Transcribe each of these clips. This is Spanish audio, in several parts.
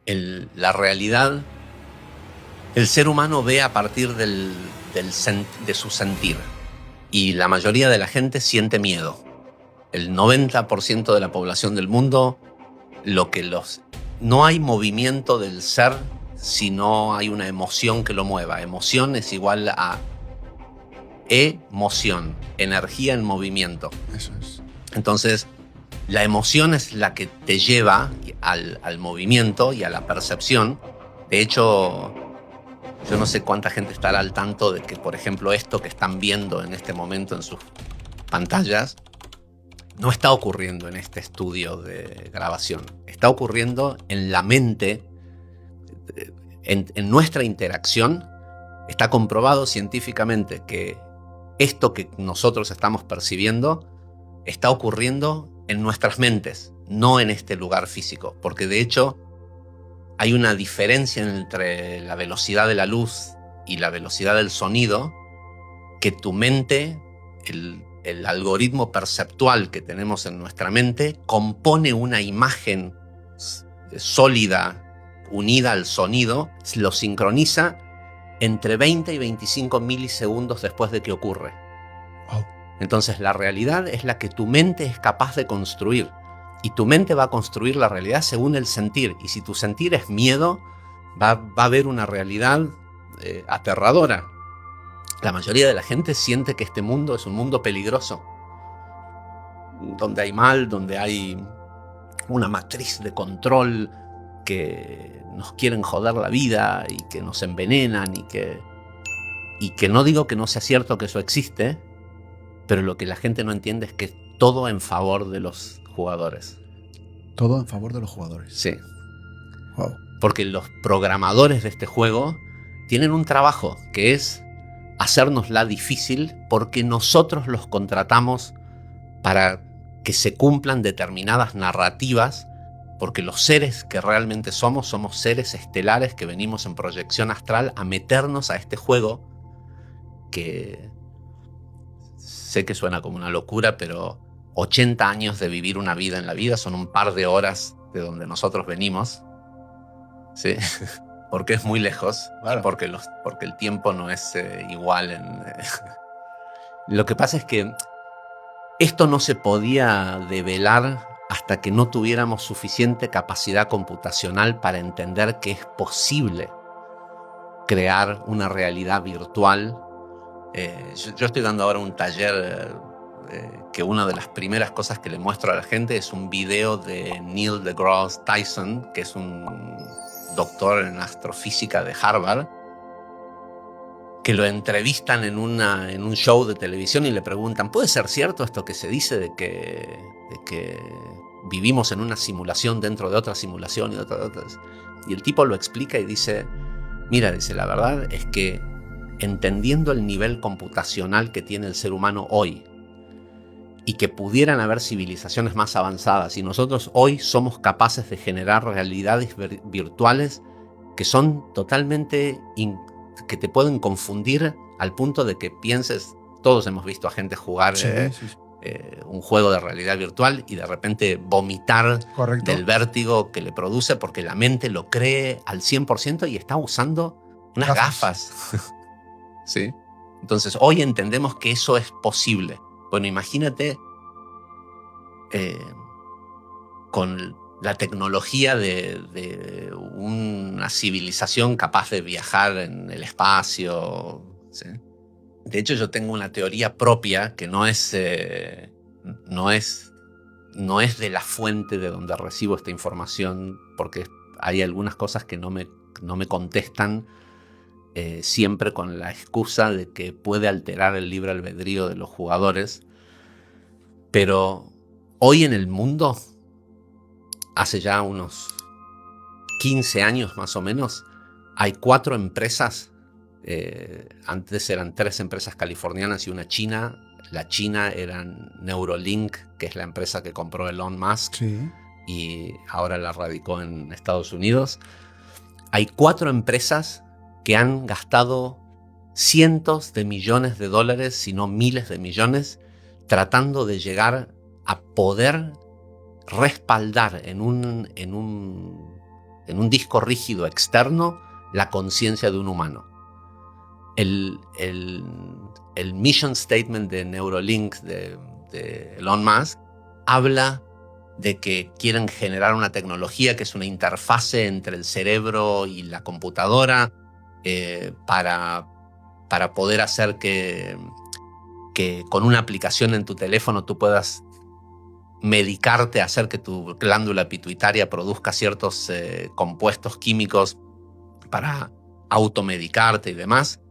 La realidad, el ser humano ve a partir de su sentir. Y la mayoría de la gente siente miedo. El 90% de la población del mundo, no hay movimiento del ser si no hay una emoción que lo mueva. Emoción es igual a emoción, energía en movimiento. Eso es. Entonces, la emoción es la que te lleva al movimiento y a la percepción. De hecho, yo no sé cuánta gente estará al tanto de que, por ejemplo, esto que están viendo en este momento en sus pantallas no está ocurriendo en este estudio de grabación. Está ocurriendo en la mente, en nuestra interacción. Está comprobado científicamente que esto que nosotros estamos percibiendo está ocurriendo en nuestras mentes, no en este lugar físico. Porque de hecho hay una diferencia entre la velocidad de la luz y la velocidad del sonido, que tu mente, el algoritmo perceptual que tenemos en nuestra mente, compone una imagen sólida unida al sonido, lo sincroniza entre 20 y 25 milisegundos después de que ocurre. Wow. Entonces la realidad es la que tu mente es capaz de construir. Y tu mente va a construir la realidad según el sentir. Y si tu sentir es miedo, va a haber una realidad aterradora. La mayoría de la gente siente que este mundo es un mundo peligroso, donde hay mal, donde hay una matriz de control que nos quieren joder la vida y que nos envenenan y que no digo que no sea cierto que eso existe, pero lo que la gente no entiende es que es todo en favor de los jugadores. Todo en favor de los jugadores. Sí. Wow. Porque los programadores de este juego tienen un trabajo que es hacérnosla difícil, porque nosotros los contratamos para que se cumplan determinadas narrativas, porque los seres que realmente somos seres estelares que venimos en proyección astral a meternos a este juego que sé que suena como una locura, pero 80 años de vivir una vida en la vida son un par de horas de donde nosotros venimos, ¿sí? Porque es muy lejos, Claro. porque el tiempo no es igual. Lo que pasa es que esto no se podía develar hasta que no tuviéramos suficiente capacidad computacional para entender que es posible crear una realidad virtual. Yo estoy dando ahora un taller que una de las primeras cosas que le muestro a la gente es un video de Neil deGrasse Tyson, que es un doctor en astrofísica de Harvard, que lo entrevistan en un show de televisión y le preguntan, ¿puede ser cierto esto que se dice de que vivimos en una simulación dentro de otra simulación y otras? Y el tipo lo explica y dice, mira, dice, la verdad es que entendiendo el nivel computacional que tiene el ser humano hoy y que pudieran haber civilizaciones más avanzadas, y nosotros hoy somos capaces de generar realidades virtuales que son totalmente que te pueden confundir al punto de que pienses, todos hemos visto a gente jugar un juego de realidad virtual y de repente vomitar. Correcto. Del vértigo que le produce porque la mente lo cree al 100% y está usando unas gafas. ¿Sí? Entonces hoy entendemos que eso es posible. Bueno, imagínate con la tecnología de una civilización capaz de viajar en el espacio, ¿sí? De hecho, yo tengo una teoría propia que no es de la fuente de donde recibo esta información, porque hay algunas cosas que no me contestan, siempre con la excusa de que puede alterar el libre albedrío de los jugadores. Pero hoy en el mundo, hace ya unos 15 años más o menos, hay 4 empresas. Antes eran 3 empresas californianas y una china. La china era Neuralink, que es la empresa que compró Elon Musk, sí, y ahora la radicó en Estados Unidos. Hay 4 empresas que han gastado cientos de millones de dólares, si no miles de millones, tratando de llegar a poder respaldar en un en un disco rígido externo, la conciencia de un humano. El mission statement de Neuralink de Elon Musk habla de que quieren generar una tecnología que es una interfase entre el cerebro y la computadora para poder hacer que con una aplicación en tu teléfono tú puedas medicarte, hacer que tu glándula pituitaria produzca ciertos compuestos químicos para automedicarte y demás.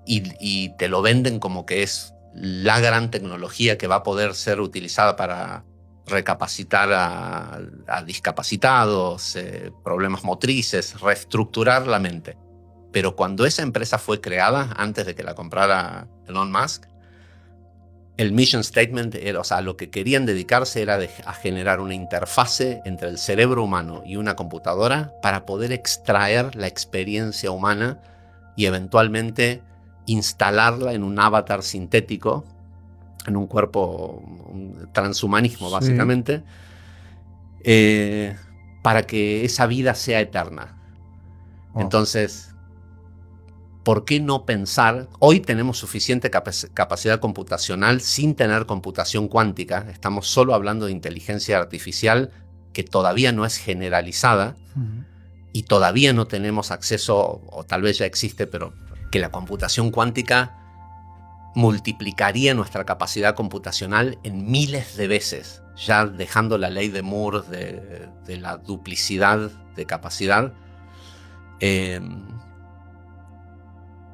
Y te lo venden como que es la gran tecnología que va a poder ser utilizada para recapacitar a discapacitados, problemas motrices, reestructurar la mente. Pero cuando esa empresa fue creada, antes de que la comprara Elon Musk, el mission statement era, o sea, lo que querían dedicarse era a generar una interfase entre el cerebro humano y una computadora para poder extraer la experiencia humana y eventualmente instalarla en un avatar sintético, en un cuerpo, un transhumanismo básicamente, para que esa vida sea eterna. Entonces, ¿por qué no pensar? Hoy tenemos suficiente capacidad computacional sin tener computación cuántica. Estamos solo hablando de inteligencia artificial que todavía no es generalizada y todavía no tenemos acceso, o tal vez ya existe, pero que la computación cuántica multiplicaría nuestra capacidad computacional en miles de veces, ya dejando la ley de Moore de la duplicidad de capacidad.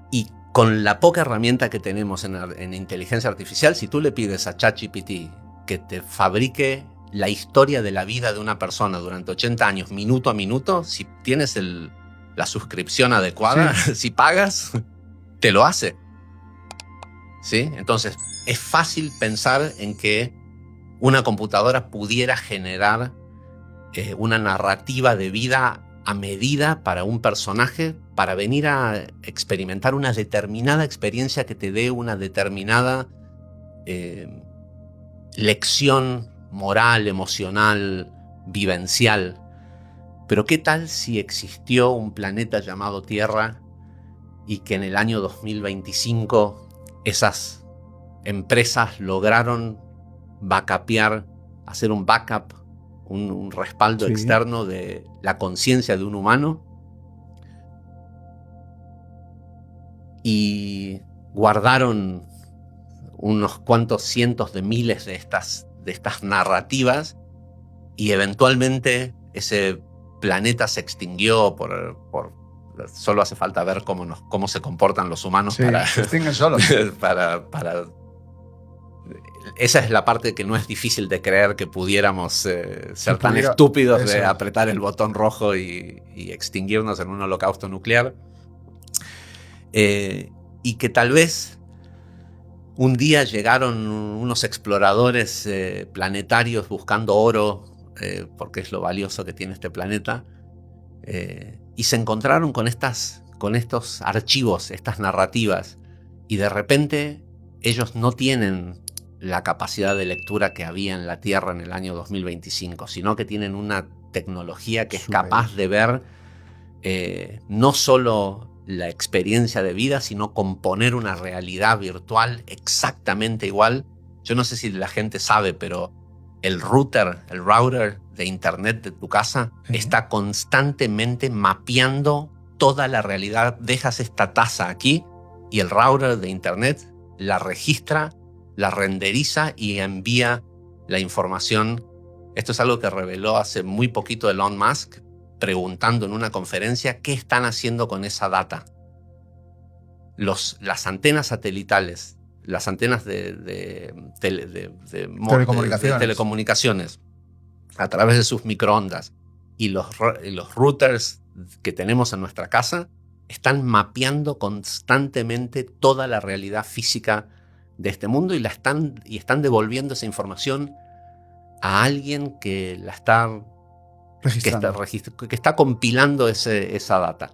Y con la poca herramienta que tenemos en inteligencia artificial, si tú le pides a ChatGPT que te fabrique la historia de la vida de una persona durante 80 años, minuto a minuto, si tienes la suscripción adecuada, si pagas, te lo hace. ¿Sí? Entonces, es fácil pensar en que una computadora pudiera generar una narrativa de vida a medida para un personaje, para venir a experimentar una determinada experiencia que te dé una determinada lección moral, emocional, vivencial. Pero ¿qué tal si existió un planeta llamado Tierra y que en el año 2025 esas empresas lograron hacer un backup, un respaldo externo de la conciencia de un humano y guardaron unos cuantos cientos de miles de estas narrativas y eventualmente ese planeta se extinguió solo hace falta ver cómo se comportan los humanos se extinguen solos. Esa es la parte que no es difícil de creer que pudiéramos ser tan estúpidos de apretar el botón rojo y extinguirnos en un holocausto nuclear. Y que tal vez un día llegaron unos exploradores planetarios buscando oro, porque es lo valioso que tiene este planeta, y se encontraron con estos archivos, estas narrativas, y de repente ellos no tienen la capacidad de lectura que había en la Tierra en el año 2025, sino que tienen una tecnología que es capaz de ver no solo la experiencia de vida, sino componer una realidad virtual exactamente igual. Yo no sé si la gente sabe, pero el router de internet de tu casa está constantemente mapeando toda la realidad. Dejas esta taza aquí y el router de internet la registra, la renderiza y envía la información. Esto es algo que reveló hace muy poquito Elon Musk, preguntando en una conferencia qué están haciendo con esa data. Las antenas satelitales, las antenas de telecomunicaciones a través de sus microondas y los routers que tenemos en nuestra casa están mapeando constantemente toda la realidad física de este mundo y están devolviendo esa información a alguien que la está registrando, que está compilando esa data.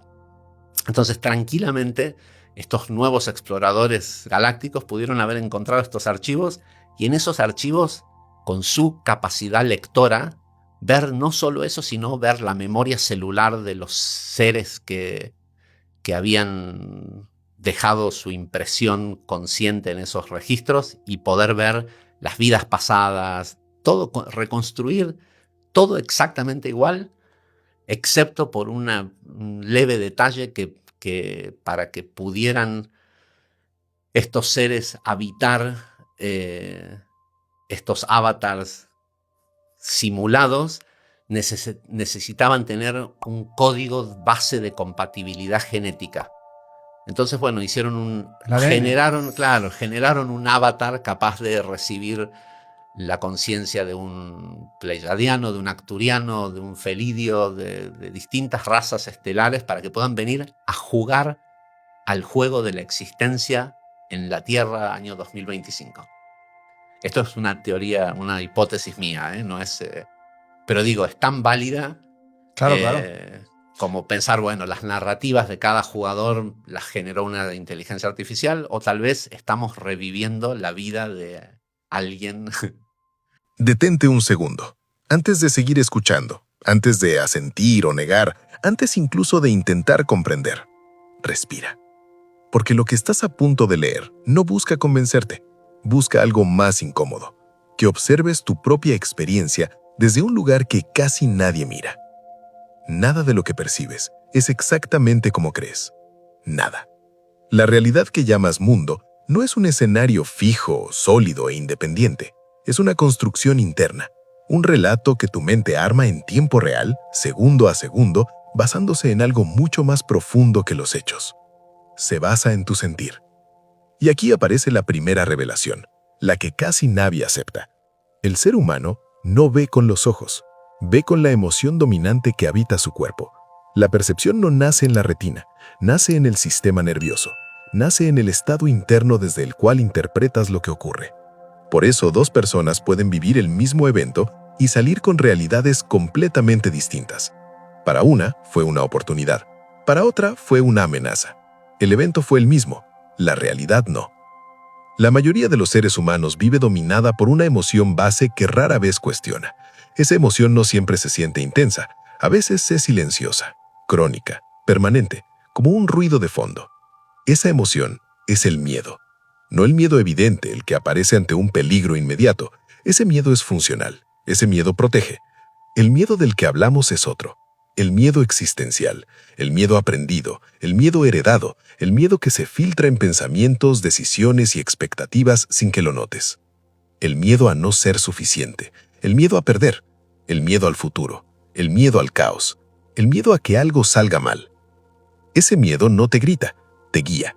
Entonces, tranquilamente, estos nuevos exploradores galácticos pudieron haber encontrado estos archivos y en esos archivos, con su capacidad lectora, ver no solo eso, sino ver la memoria celular de los seres que habían dejado su impresión consciente en esos registros y poder ver las vidas pasadas, todo, reconstruir todo exactamente igual, excepto por un leve detalle que para que pudieran estos seres habitar estos avatars simulados, necesitaban tener un código base de compatibilidad genética. Entonces, bueno, generaron un avatar capaz de recibir la conciencia de un pleiadiano, de un acturiano, de un felidio, de distintas razas estelares para que puedan venir a jugar al juego de la existencia en la Tierra año 2025. Esto es una teoría, una hipótesis mía, no es, pero digo, es tan válida Claro. como pensar, bueno, las narrativas de cada jugador las generó una inteligencia artificial, o tal vez estamos reviviendo la vida de alguien. Detente un segundo. Antes de seguir escuchando, antes de asentir o negar, antes incluso de intentar comprender, respira. Porque lo que estás a punto de leer no busca convencerte, busca algo más incómodo, que observes tu propia experiencia desde un lugar que casi nadie mira. Nada de lo que percibes es exactamente como crees. Nada. La realidad que llamas mundo no es un escenario fijo, sólido e independiente. Es una construcción interna, un relato que tu mente arma en tiempo real, segundo a segundo, basándose en algo mucho más profundo que los hechos. Se basa en tu sentir. Y aquí aparece la primera revelación, la que casi nadie acepta. El ser humano no ve con los ojos, ve con la emoción dominante que habita su cuerpo. La percepción no nace en la retina, nace en el sistema nervioso, nace en el estado interno desde el cual interpretas lo que ocurre. Por eso, dos personas pueden vivir el mismo evento y salir con realidades completamente distintas. Para una fue una oportunidad, para otra fue una amenaza. El evento fue el mismo, la realidad no. La mayoría de los seres humanos vive dominada por una emoción base que rara vez cuestiona. Esa emoción no siempre se siente intensa, a veces es silenciosa, crónica, permanente, como un ruido de fondo. Esa emoción es el miedo. No el miedo evidente, el que aparece ante un peligro inmediato. Ese miedo es funcional, ese miedo protege. El miedo del que hablamos es otro. El miedo existencial, el miedo aprendido, el miedo heredado, el miedo que se filtra en pensamientos, decisiones y expectativas sin que lo notes. El miedo a no ser suficiente, el miedo a perder, el miedo al futuro, el miedo al caos, el miedo a que algo salga mal. Ese miedo no te grita, te guía.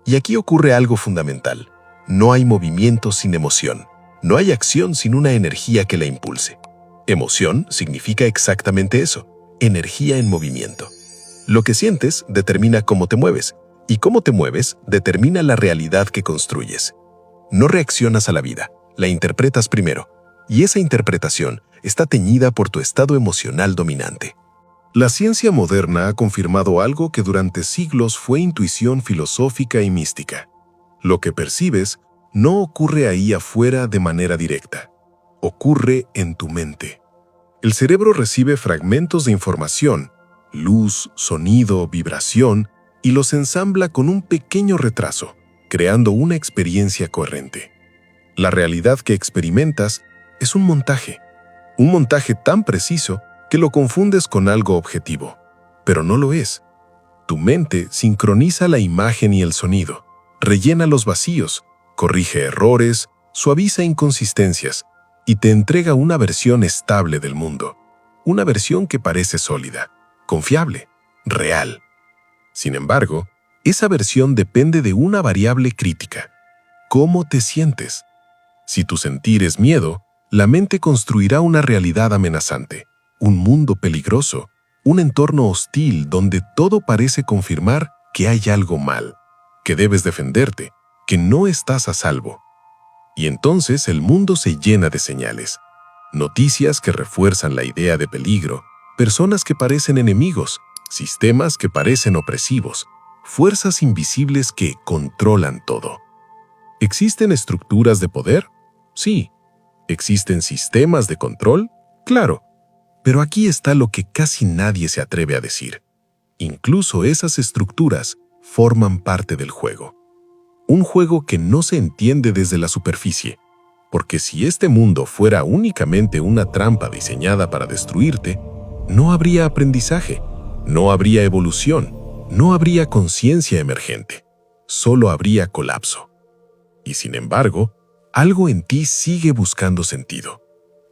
Y aquí ocurre algo fundamental. No hay movimiento sin emoción. No hay acción sin una energía que la impulse. Emoción significa exactamente eso, energía en movimiento. Lo que sientes determina cómo te mueves, y cómo te mueves determina la realidad que construyes. No reaccionas a la vida, la interpretas primero, y esa interpretación está teñida por tu estado emocional dominante. La ciencia moderna ha confirmado algo que durante siglos fue intuición filosófica y mística. Lo que percibes no ocurre ahí afuera de manera directa. Ocurre en tu mente. El cerebro recibe fragmentos de información, luz, sonido, vibración, y los ensambla con un pequeño retraso, creando una experiencia coherente. La realidad que experimentas es un montaje tan preciso que lo confundes con algo objetivo, pero no lo es. Tu mente sincroniza la imagen y el sonido, rellena los vacíos, corrige errores, suaviza inconsistencias y te entrega una versión estable del mundo, una versión que parece sólida, confiable, real. Sin embargo, esa versión depende de una variable crítica: ¿cómo te sientes? Si tu sentir es miedo, la mente construirá una realidad amenazante, un mundo peligroso, un entorno hostil donde todo parece confirmar que hay algo mal, que debes defenderte, que no estás a salvo. Y entonces el mundo se llena de señales, noticias que refuerzan la idea de peligro, personas que parecen enemigos, sistemas que parecen opresivos, fuerzas invisibles que controlan todo. ¿Existen estructuras de poder? Sí. ¿Existen sistemas de control? Claro. Pero aquí está lo que casi nadie se atreve a decir. Incluso esas estructuras forman parte del juego. Un juego que no se entiende desde la superficie, porque si este mundo fuera únicamente una trampa diseñada para destruirte, no habría aprendizaje, no habría evolución, no habría conciencia emergente, solo habría colapso. Y sin embargo, algo en ti sigue buscando sentido,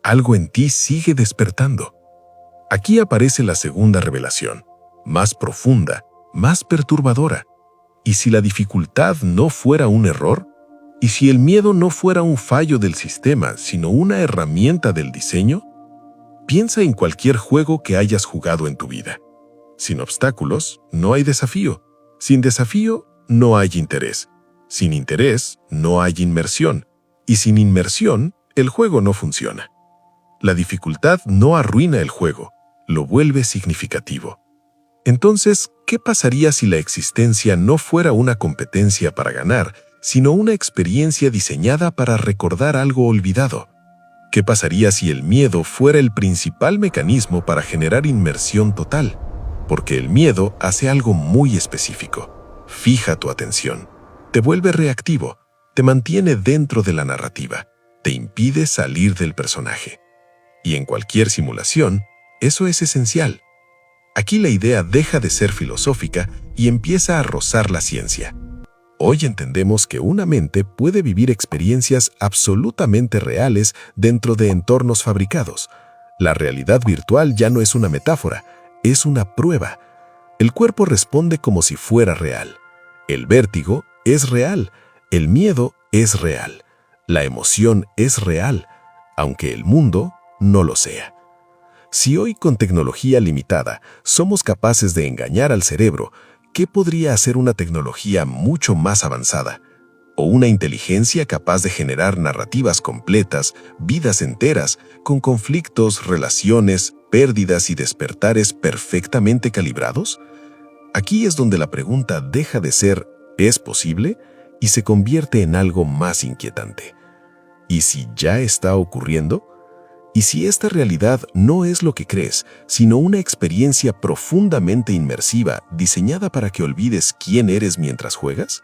algo en ti sigue despertando. Aquí aparece la segunda revelación, más profunda, más perturbadora. ¿Y si la dificultad no fuera un error? ¿Y si el miedo no fuera un fallo del sistema, sino una herramienta del diseño? Piensa en cualquier juego que hayas jugado en tu vida. Sin obstáculos, no hay desafío. Sin desafío, no hay interés. Sin interés, no hay inmersión. Y sin inmersión, el juego no funciona. La dificultad no arruina el juego, lo vuelve significativo. Entonces, ¿qué pasaría si la existencia no fuera una competencia para ganar, sino una experiencia diseñada para recordar algo olvidado? ¿Qué pasaría si el miedo fuera el principal mecanismo para generar inmersión total? Porque el miedo hace algo muy específico. Fija tu atención, te vuelve reactivo, te mantiene dentro de la narrativa, te impide salir del personaje. Y en cualquier simulación, eso es esencial. Aquí la idea deja de ser filosófica y empieza a rozar la ciencia. Hoy entendemos que una mente puede vivir experiencias absolutamente reales dentro de entornos fabricados. La realidad virtual ya no es una metáfora, es una prueba. El cuerpo responde como si fuera real. El vértigo es real, el miedo es real, la emoción es real, aunque el mundo no lo sea. Si hoy con tecnología limitada somos capaces de engañar al cerebro, ¿qué podría hacer una tecnología mucho más avanzada? O una inteligencia capaz de generar narrativas completas, vidas enteras, con conflictos, relaciones, pérdidas y despertares perfectamente calibrados? Aquí es donde la pregunta deja de ser ¿es posible? Y se convierte en algo más inquietante. ¿Y si ya está ocurriendo? ¿Y si esta realidad no es lo que crees, sino una experiencia profundamente inmersiva diseñada para que olvides quién eres mientras juegas?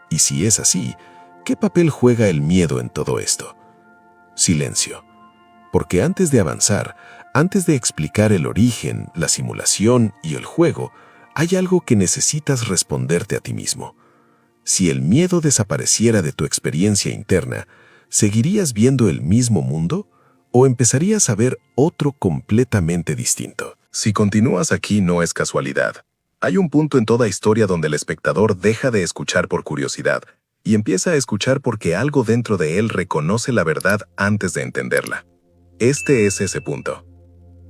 Y si es así, ¿qué papel juega el miedo en todo esto? Silencio. Porque antes de avanzar, antes de explicar el origen, la simulación y el juego, hay algo que necesitas responderte a ti mismo. Si el miedo desapareciera de tu experiencia interna, ¿seguirías viendo el mismo mundo? ¿O empezarías a ver otro completamente distinto? Si continúas aquí no es casualidad. Hay un punto en toda historia donde el espectador deja de escuchar por curiosidad y empieza a escuchar porque algo dentro de él reconoce la verdad antes de entenderla. Este es ese punto.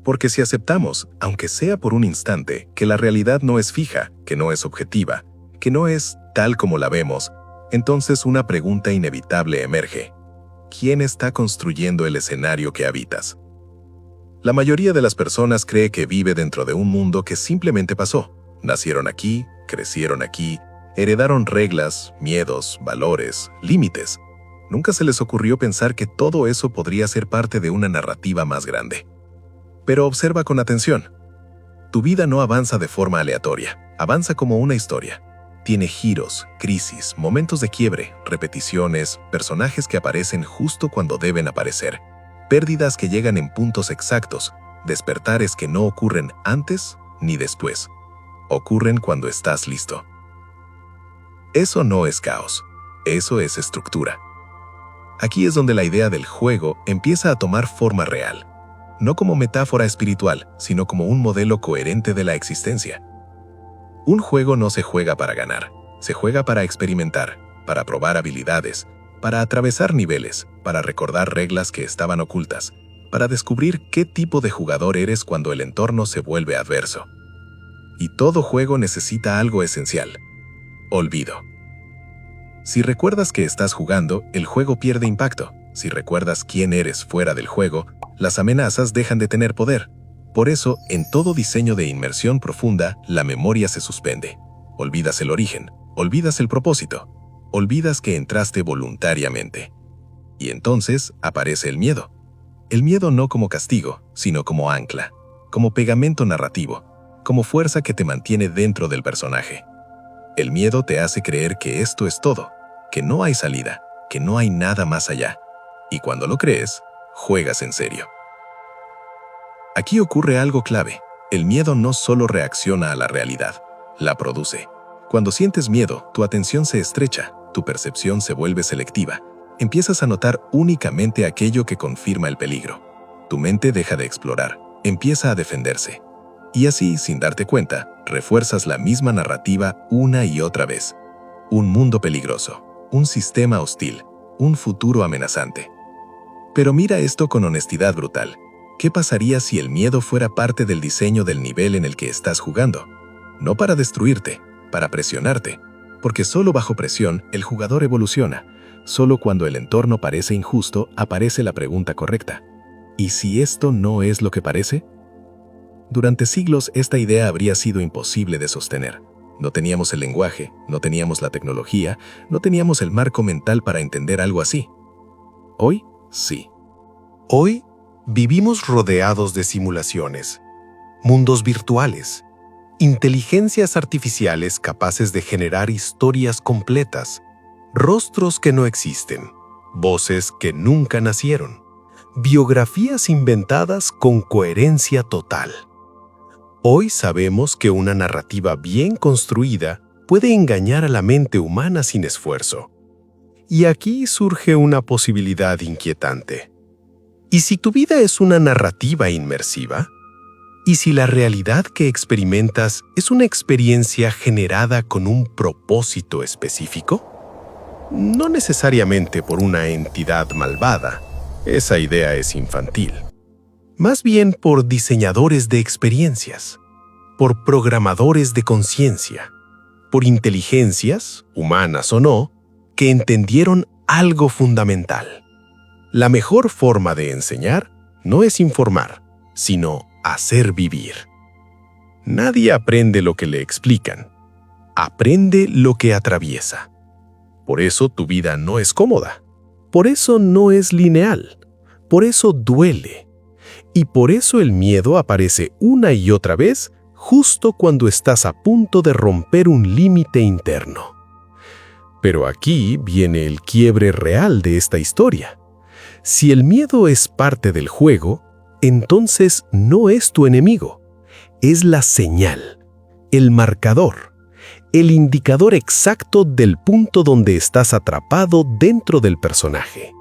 Porque si aceptamos, aunque sea por un instante, que la realidad no es fija, que no es objetiva, que no es tal como la vemos, entonces una pregunta inevitable emerge. ¿Quién está construyendo el escenario que habitas? La mayoría de las personas cree que vive dentro de un mundo que simplemente pasó. Nacieron aquí, crecieron aquí, heredaron reglas, miedos, valores, límites. Nunca se les ocurrió pensar que todo eso podría ser parte de una narrativa más grande. Pero observa con atención. Tu vida no avanza de forma aleatoria, avanza como una historia. Tiene giros, crisis, momentos de quiebre, repeticiones, personajes que aparecen justo cuando deben aparecer, pérdidas que llegan en puntos exactos, despertares que no ocurren antes ni después. Ocurren cuando estás listo. Eso no es caos, eso es estructura. Aquí es donde la idea del juego empieza a tomar forma real, no como metáfora espiritual, sino como un modelo coherente de la existencia. Un juego no se juega para ganar, se juega para experimentar, para probar habilidades, para atravesar niveles, para recordar reglas que estaban ocultas, para descubrir qué tipo de jugador eres cuando el entorno se vuelve adverso. Y todo juego necesita algo esencial: olvido. Si recuerdas que estás jugando, el juego pierde impacto. Si recuerdas quién eres fuera del juego, las amenazas dejan de tener poder. Por eso, en todo diseño de inmersión profunda, la memoria se suspende. Olvidas el origen, olvidas el propósito, olvidas que entraste voluntariamente. Y entonces aparece el miedo. El miedo no como castigo, sino como ancla, como pegamento narrativo, como fuerza que te mantiene dentro del personaje. El miedo te hace creer que esto es todo, que no hay salida, que no hay nada más allá. Y cuando lo crees, juegas en serio. Aquí ocurre algo clave. El miedo no solo reacciona a la realidad, la produce. Cuando sientes miedo, tu atención se estrecha, tu percepción se vuelve selectiva. Empiezas a notar únicamente aquello que confirma el peligro. Tu mente deja de explorar, empieza a defenderse. Y así, sin darte cuenta, refuerzas la misma narrativa una y otra vez. Un mundo peligroso, un sistema hostil, un futuro amenazante. Pero mira esto con honestidad brutal. ¿Qué pasaría si el miedo fuera parte del diseño del nivel en el que estás jugando? No para destruirte, para presionarte. Porque solo bajo presión el jugador evoluciona. Solo cuando el entorno parece injusto aparece la pregunta correcta. ¿Y si esto no es lo que parece? Durante siglos esta idea habría sido imposible de sostener. No teníamos el lenguaje, no teníamos la tecnología, no teníamos el marco mental para entender algo así. Hoy, sí. Hoy vivimos rodeados de simulaciones, mundos virtuales, inteligencias artificiales capaces de generar historias completas, rostros que no existen, voces que nunca nacieron, biografías inventadas con coherencia total. Hoy sabemos que una narrativa bien construida puede engañar a la mente humana sin esfuerzo. Y aquí surge una posibilidad inquietante. ¿Y si tu vida es una narrativa inmersiva? ¿Y si la realidad que experimentas es una experiencia generada con un propósito específico? No necesariamente por una entidad malvada. Esa idea es infantil. Más bien por diseñadores de experiencias, por programadores de conciencia, por inteligencias, humanas o no, que entendieron algo fundamental. La mejor forma de enseñar no es informar, sino hacer vivir. Nadie aprende lo que le explican, aprende lo que atraviesa. Por eso tu vida no es cómoda, por eso no es lineal, por eso duele. Y por eso el miedo aparece una y otra vez justo cuando estás a punto de romper un límite interno. Pero aquí viene el quiebre real de esta historia. Si el miedo es parte del juego, entonces no es tu enemigo. Es la señal, el marcador, el indicador exacto del punto donde estás atrapado dentro del personaje.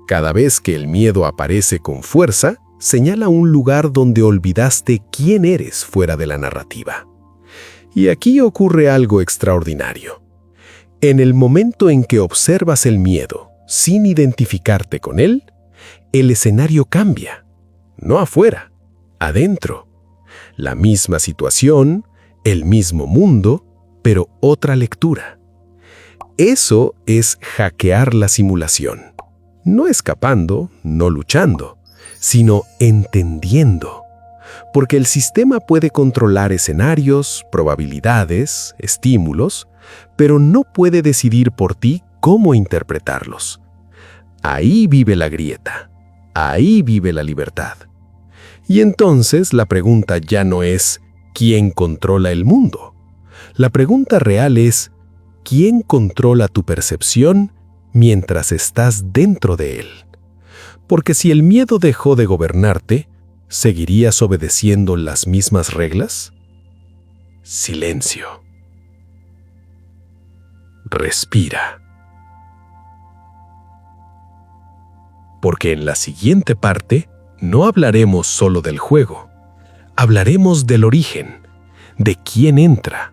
Cada vez que el miedo aparece con fuerza, señala un lugar donde olvidaste quién eres fuera de la narrativa. Y aquí ocurre algo extraordinario. En el momento en que observas el miedo, sin identificarte con él, el escenario cambia. No afuera, adentro. La misma situación, el mismo mundo, pero otra lectura. Eso es hackear la simulación. No escapando, no luchando, sino entendiendo. Porque el sistema puede controlar escenarios, probabilidades, estímulos, pero no puede decidir por ti cómo interpretarlos. Ahí vive la grieta, ahí vive la libertad. Y entonces la pregunta ya no es ¿quién controla el mundo? La pregunta real es ¿quién controla tu percepción mientras estás dentro de él? Porque si el miedo dejó de gobernarte, ¿seguirías obedeciendo las mismas reglas? Silencio. Respira. Porque en la siguiente parte no hablaremos solo del juego. Hablaremos del origen, de quién entra,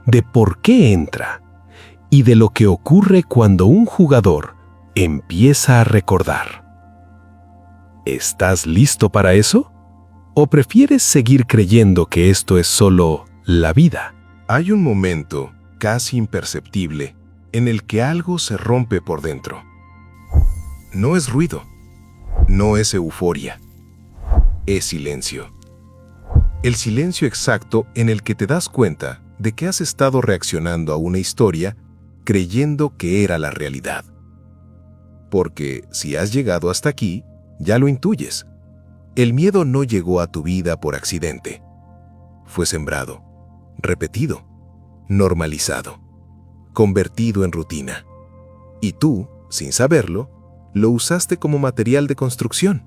de por qué entra y de lo que ocurre cuando un jugador empieza a recordar. ¿Estás listo para eso? ¿O prefieres seguir creyendo que esto es solo la vida? Hay un momento casi imperceptible en el que algo se rompe por dentro. No es ruido, no es euforia, es silencio. El silencio exacto en el que te das cuenta de que has estado reaccionando a una historia creyendo que era la realidad. Porque si has llegado hasta aquí, ya lo intuyes. El miedo no llegó a tu vida por accidente. Fue sembrado, repetido, normalizado, convertido en rutina. Y tú, sin saberlo, lo usaste como material de construcción.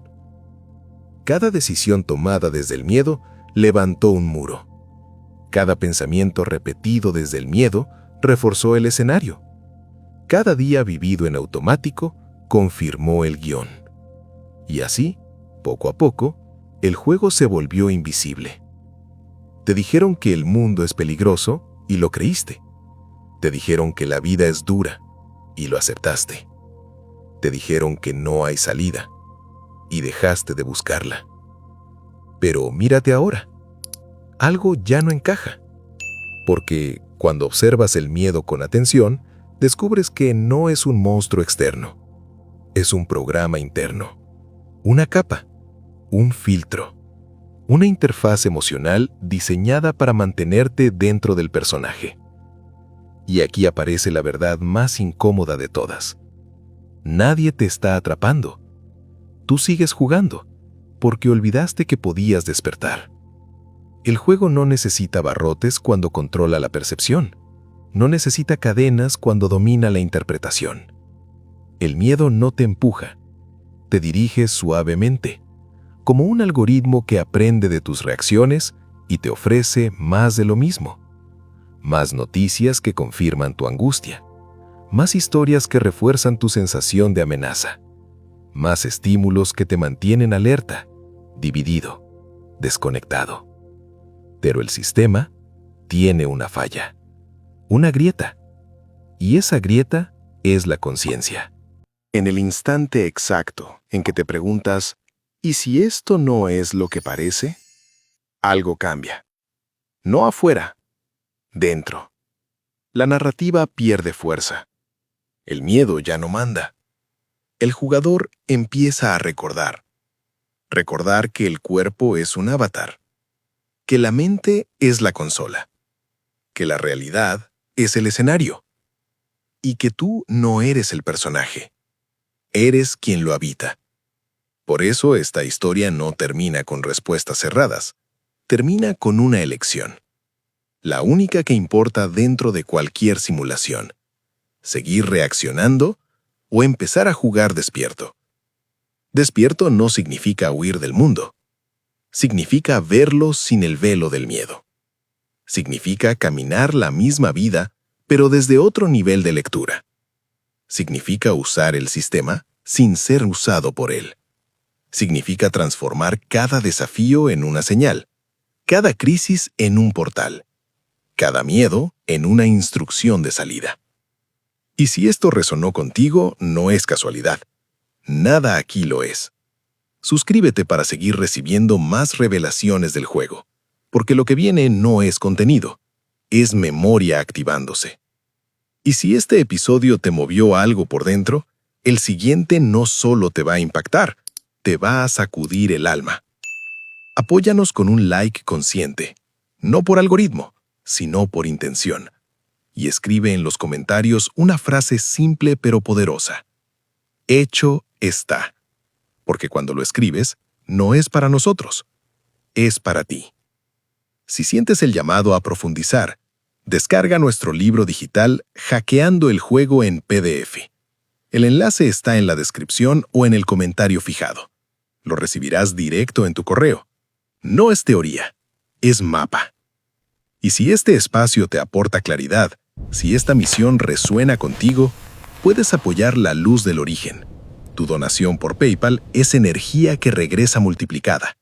Cada decisión tomada desde el miedo levantó un muro. Cada pensamiento repetido desde el miedo reforzó el escenario. Cada día vivido en automático confirmó el guión. Y así, poco a poco, el juego se volvió invisible. Te dijeron que el mundo es peligroso y lo creíste. Te dijeron que la vida es dura y lo aceptaste. Te dijeron que no hay salida y dejaste de buscarla. Pero mírate ahora. Algo ya no encaja. Porque cuando observas el miedo con atención, descubres que no es un monstruo externo. Es un programa interno. Una capa. Un filtro. Una interfaz emocional diseñada para mantenerte dentro del personaje. Y aquí aparece la verdad más incómoda de todas. Nadie te está atrapando. Tú sigues jugando, porque olvidaste que podías despertar. El juego no necesita barrotes cuando controla la percepción. No necesita cadenas cuando domina la interpretación. El miedo no te empuja, te dirige suavemente, como un algoritmo que aprende de tus reacciones y te ofrece más de lo mismo. Más noticias que confirman tu angustia, más historias que refuerzan tu sensación de amenaza, más estímulos que te mantienen alerta, dividido, desconectado. Pero el sistema tiene una falla, una grieta, y esa grieta es la conciencia. En el instante exacto en que te preguntas, ¿y si esto no es lo que parece? Algo cambia. No afuera, dentro. La narrativa pierde fuerza. El miedo ya no manda. El jugador empieza a recordar. Recordar que el cuerpo es un avatar. Que la mente es la consola. Que la realidad es el escenario. Y que tú no eres el personaje. Eres quien lo habita. Por eso esta historia no termina con respuestas cerradas. Termina con una elección. La única que importa dentro de cualquier simulación. Seguir reaccionando o empezar a jugar despierto. Despierto no significa huir del mundo. Significa verlo sin el velo del miedo. Significa caminar la misma vida, pero desde otro nivel de lectura. Significa usar el sistema sin ser usado por él. Significa transformar cada desafío en una señal, cada crisis en un portal, cada miedo en una instrucción de salida. Y si esto resonó contigo, no es casualidad. Nada aquí lo es. Suscríbete para seguir recibiendo más revelaciones del juego, porque lo que viene no es contenido, es memoria activándose. Y si este episodio te movió algo por dentro, el siguiente no solo te va a impactar, te va a sacudir el alma. Apóyanos con un like consciente, no por algoritmo, sino por intención. Y escribe en los comentarios una frase simple pero poderosa. Hecho está. Porque cuando lo escribes, no es para nosotros, es para ti. Si sientes el llamado a profundizar, descarga nuestro libro digital Hackeando el juego en PDF. El enlace está en la descripción o en el comentario fijado. Lo recibirás directo en tu correo. No es teoría, es mapa. Y si este espacio te aporta claridad, si esta misión resuena contigo, puedes apoyar La Luz del Origen. Tu donación por PayPal es energía que regresa multiplicada.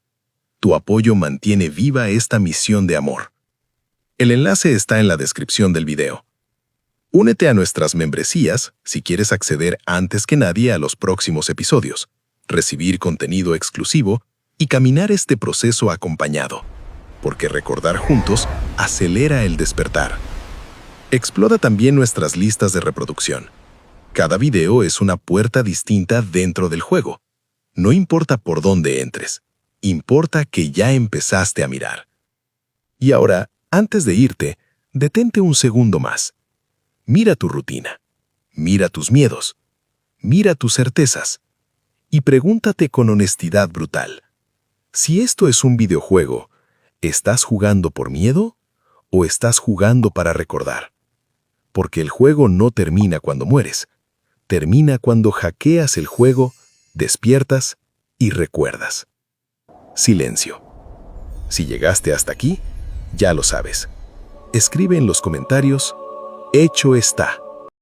Tu apoyo mantiene viva esta misión de amor. El enlace está en la descripción del video. Únete a nuestras membresías si quieres acceder antes que nadie a los próximos episodios, recibir contenido exclusivo y caminar este proceso acompañado, porque recordar juntos acelera el despertar. Explora también nuestras listas de reproducción. Cada video es una puerta distinta dentro del juego. No importa por dónde entres, importa que ya empezaste a mirar. Y ahora, antes de irte, detente un segundo más. Mira tu rutina, mira tus miedos, mira tus certezas y pregúntate con honestidad brutal. Si esto es un videojuego, ¿estás jugando por miedo o estás jugando para recordar? Porque el juego no termina cuando mueres, termina cuando hackeas el juego, despiertas y recuerdas. Silencio. Si llegaste hasta aquí, ya lo sabes. Escribe en los comentarios, hecho está.